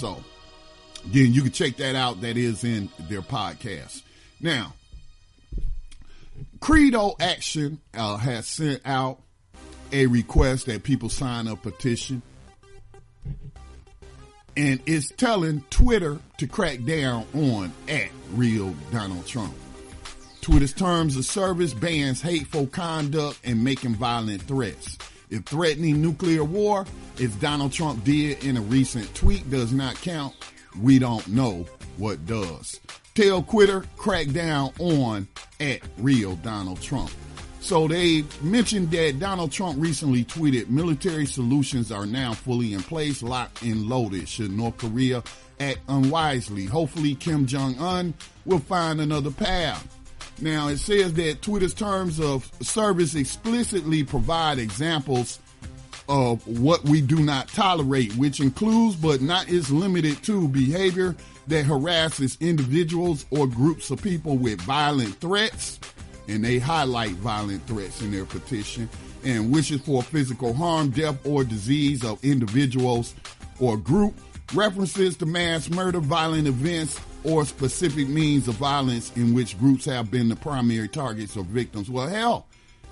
So then you can check that out. That is in their podcast. Now, Credo Action has sent out a request that people sign a petition, and it's telling Twitter to crack down on @RealDonaldTrump. Twitter's terms of service bans hateful conduct and making violent threats. If threatening nuclear war, as Donald Trump did in a recent tweet, does not count, we don't know what does. Tell Twitter, crack down on @RealDonaldTrump. So they mentioned that Donald Trump recently tweeted, military solutions are now fully in place, locked and loaded. Should North Korea act unwisely? Hopefully Kim Jong-un will find another path. Now, it says that Twitter's terms of service explicitly provide examples of what we do not tolerate, which includes but not is limited to behavior that harasses individuals or groups of people with violent threats, and they highlight violent threats in their petition, and wishes for physical harm, death, or disease of individuals or group, references to mass murder, violent events, or specific means of violence in which groups have been the primary targets or victims. Well, hell,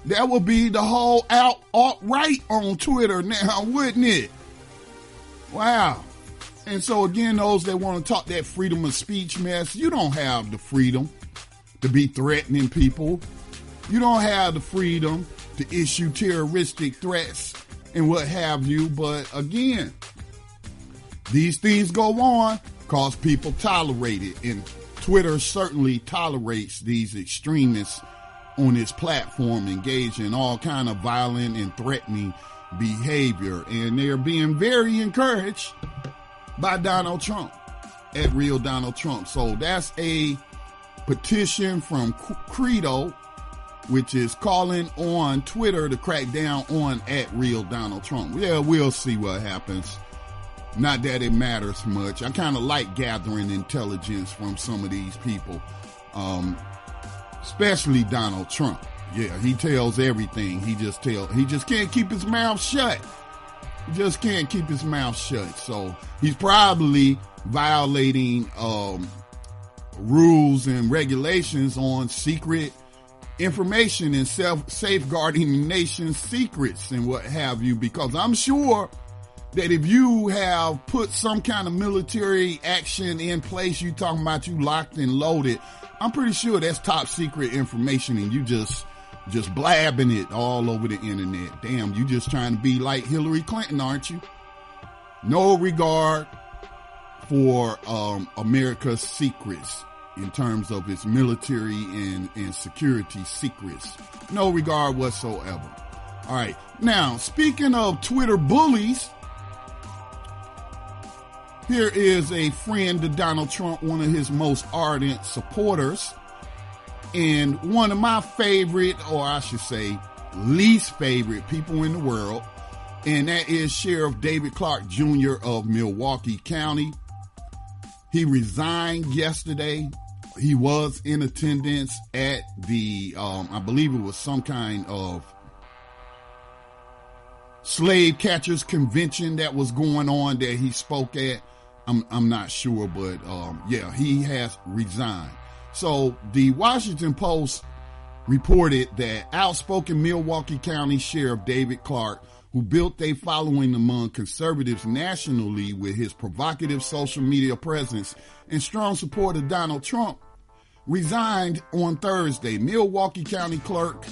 that would be the whole alt-right on Twitter now, wouldn't it? Wow. And so again, those that want to talk that freedom of speech mess, you don't have the freedom to be threatening people. You don't have the freedom to issue terroristic threats and what have you. But again, these things go on because people tolerate it. And Twitter certainly tolerates these extremists on its platform engaged in all kind of violent and threatening behavior. And they're being very encouraged by Donald Trump, @RealDonaldTrump. So that's a petition from Credo, which is calling on Twitter to crack down on @RealDonaldTrump. Yeah, we'll see what happens. Not that it matters much. I kind of like gathering intelligence from some of these people, especially Donald Trump. Yeah, he tells everything. He just can't keep his mouth shut. He just can't keep his mouth shut. So he's probably violating rules and regulations on secret information and safeguarding the nation's secrets and what have you, because I'm sure that if you have put some kind of military action in place, you talking about you locked and loaded, I'm pretty sure that's top secret information, and you just blabbing it all over the internet. Damn, you just trying to be like Hillary Clinton, aren't you? No regard for America's secrets in terms of its military and security secrets. No regard whatsoever. All right. Now, speaking of Twitter bullies, here is a friend to Donald Trump, one of his most ardent supporters, and one of my favorite, or I should say least favorite people in the world, and that is Sheriff David Clarke Jr. of Milwaukee County. He resigned yesterday. He was in attendance at the, I believe it was some kind of slave catchers convention that was going on that he spoke at. I'm not sure, but yeah, he has resigned. So the Washington Post reported that outspoken Milwaukee County Sheriff David Clarke, who built a following among conservatives nationally with his provocative social media presence and strong support of Donald Trump, resigned on Thursday. Milwaukee County Clerk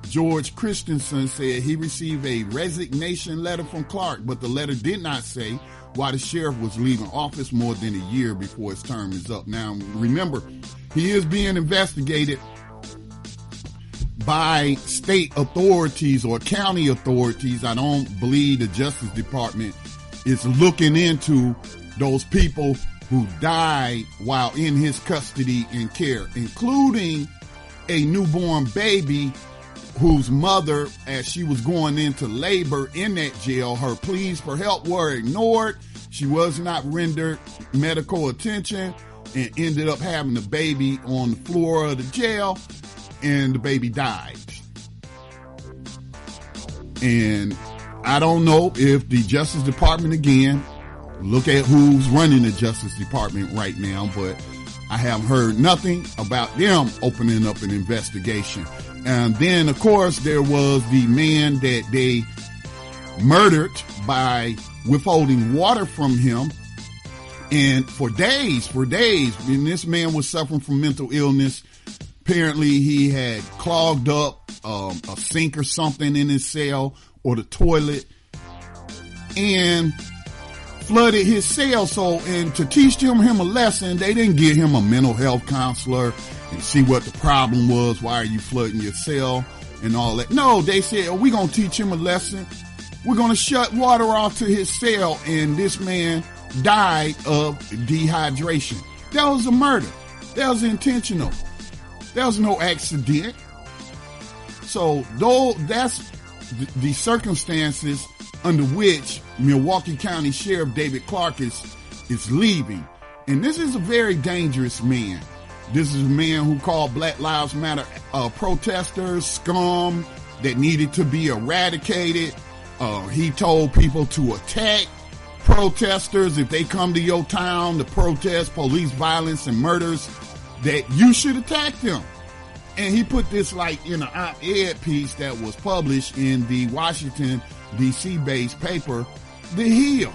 George Christensen said he received a resignation letter from Clarke, but the letter did not say why the sheriff was leaving office more than a year before his term is up. Now, remember, he is being investigated by state authorities or county authorities. I don't believe the Justice Department is looking into those people who died while in his custody and care, including a newborn baby whose mother, as she was going into labor in that jail, her pleas for help were ignored. She was not rendered medical attention and ended up having the baby on the floor of the jail, and the baby died. And I don't know if the Justice Department again Look at who's running the Justice Department right now, but I have heard nothing about them opening up an investigation. And then, of course, there was the man that they murdered by withholding water from him. And for days, and this man was suffering from mental illness. Apparently, he had clogged up a sink or something in his cell or the toilet and flooded his cell. So, and to teach him a lesson, they didn't give him a mental health counselor and see what the problem was. Why are you flooding your cell and all that? No, they said, we're going to teach him a lesson. We're going to shut water off to his cell. And this man died of dehydration. That was a murder. That was intentional. That was no accident. So, though that's the circumstances under which Milwaukee County Sheriff David Clarke is leaving. And this is a very dangerous man. This is a man who called Black Lives Matter protesters scum that needed to be eradicated. He told people to attack protesters if they come to your town to protest police violence and murders, that you should attack them. And he put this like in an op-ed piece that was published in the Washington, D.C. based paper, The Hill.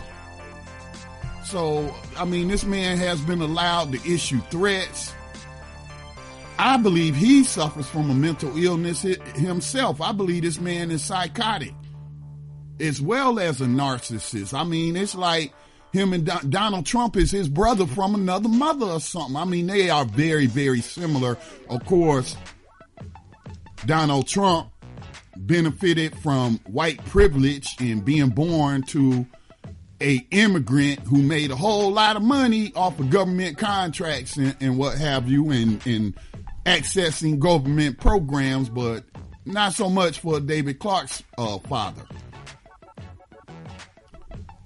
So, I mean, this man has been allowed to issue threats. I believe he suffers from a mental illness himself. I believe this man is psychotic as well as a narcissist. I mean, it's like him and Donald Trump is his brother from another mother or something. I mean, they are very, very similar. Of course, Donald Trump benefited from white privilege and being born to a immigrant who made a whole lot of money off of government contracts and what have you, and accessing government programs, but not so much for David Clarke's father.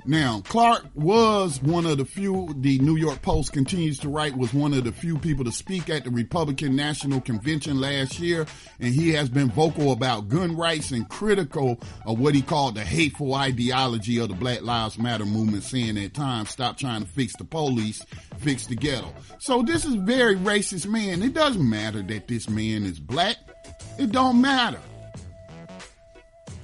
Now, Clarke was one of the few, the New York Post continues to write, was one of the few people to speak at the Republican National Convention last year, and he has been vocal about gun rights and critical of what he called the hateful ideology of the Black Lives Matter movement, saying at times, stop trying to fix the police, fix the ghetto. So this is a very racist man. It doesn't matter that this man is black. It don't matter.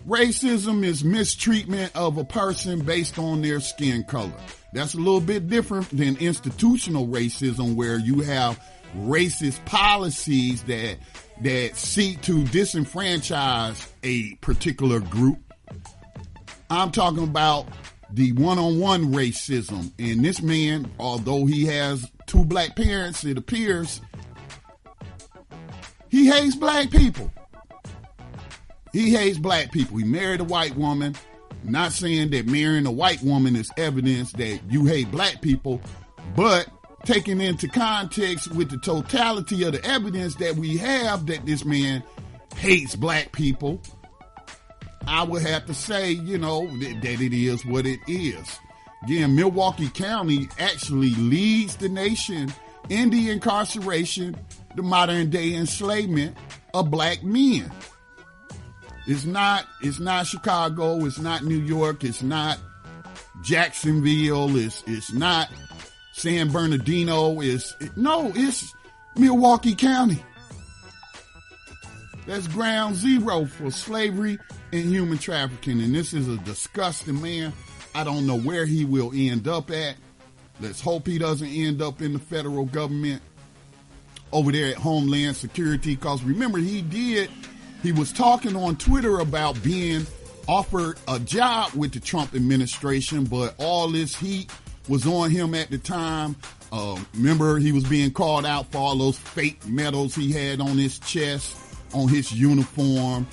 Racism is mistreatment of a person based on their skin color. That's a little bit different than institutional racism, where you have racist policies that seek to disenfranchise a particular group. I'm talking about the one-on-one racism. And this man, although he has two black parents, it appears, he hates black people. He hates black people. He married a white woman. Not saying that marrying a white woman is evidence that you hate black people, but taking into context with the totality of the evidence that we have that this man hates black people, I would have to say, you know, that it is what it is. Again, Milwaukee County actually leads the nation in the incarceration, the modern day enslavement of black men. It's not Chicago, it's not New York, it's not Jacksonville, it's not San Bernardino, it's Milwaukee County. That's ground zero for slavery and human trafficking. And this is a disgusting man. I don't know where he will end up at. Let's hope he doesn't end up in the federal government over there at Homeland Security. Because remember, he was talking on Twitter about being offered a job with the Trump administration, but all this heat was on him at the time. Remember, he was being called out for all those fake medals he had on his chest, on his uniform,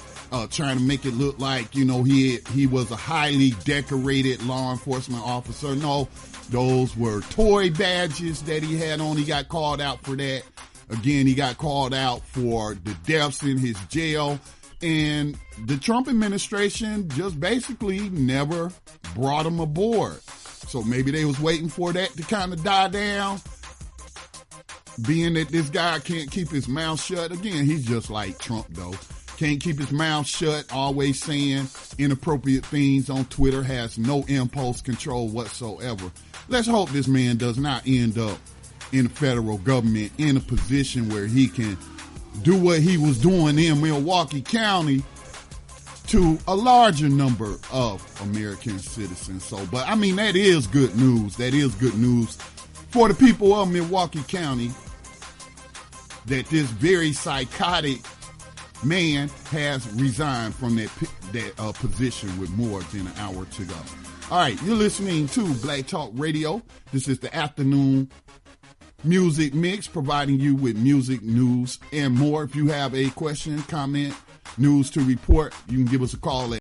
trying to make it look like, you know, he was a highly decorated law enforcement officer. No, those were toy badges that he had on. He got called out for that. Again, he got called out for the deaths in his jail, and the Trump administration just basically never brought him aboard. So maybe they was waiting for that to kind of die down, being that this guy can't keep his mouth shut. Again, he's just like Trump, though. Can't keep his mouth shut, always saying inappropriate things on Twitter, has no impulse control whatsoever. Let's hope this man does not end up in the federal government in a position where he can do what he was doing in Milwaukee County to a larger number of American citizens. So, but I mean, that is good news. That is good news for the people of Milwaukee County that this very psychotic man has resigned from that position with more than an hour to go. All right, you're listening to Black Talk Radio. This is the afternoon music mix, providing you with music, news, and more. If you have a question, comment, news to report, you can give us a call at